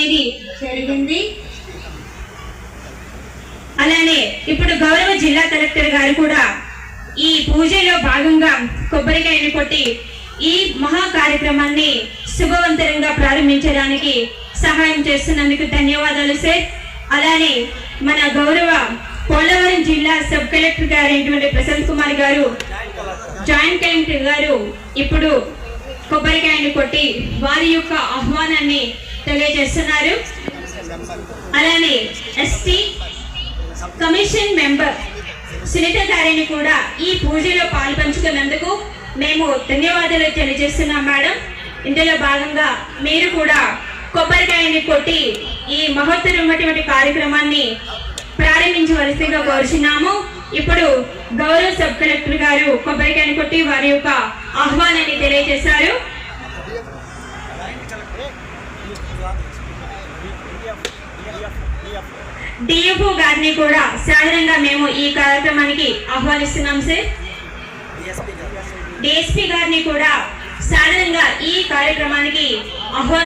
అనేది జరిగింది. అలానే ఇప్పుడు గౌరవ జిల్లా కలెక్టర్ గారు కూడా ఈ పూజలో భాగంగా కొబ్బరికాయని కొట్టి ఈ మహా కార్యక్రమాన్ని శుభవంతంగా ప్రారంభించడానికి సహాయం చేస్తున్నందుకు ధన్యవాదాలు సార్. అలానే మన గౌరవ పోలవరం జిల్లా సబ్ కలెక్టర్ గారైనటువంటి ప్రశాంత్ కుమార్ గారు, జాయింట్ కలెక్టర్ గారు ఇప్పుడు కొబ్బరికాయని కొట్టి వారి యొక్క ఆహ్వానాన్ని తెలియజేస్తున్నారు. అలానే ఎస్టీ కమిషన్ మెంబర్ సునీత గారిని కూడా ఈ పూజలో పాల్పంచుకున్నందుకు మేము ధన్యవాదాలు తెలియజేస్తున్నాం మేడం. ఇందులో భాగంగా మీరు కూడా కొబ్బరికాయని కొట్టి ఈ మహోత్తరమైనటువంటి కార్యక్రమాన్ని ప్రారంభించవలసిందిగా కోరుచున్నాము. ఇప్పుడు గౌరవ సబ్ కలెక్టర్ గారు కొబ్బరికాయని కొట్టి వారి యొక్క ఆహ్వానాన్ని తెలియజేశారు. డిఎఫ్ఓ గారిని కూడా సాధారణంగా మేము ఈ కార్యక్రమానికి ఆహ్వానిస్తున్నాం సార్. డిఎస్పీ గారిని కూడా సాధారణంగా ఈ కార్యక్రమానికి ఆహ్వానం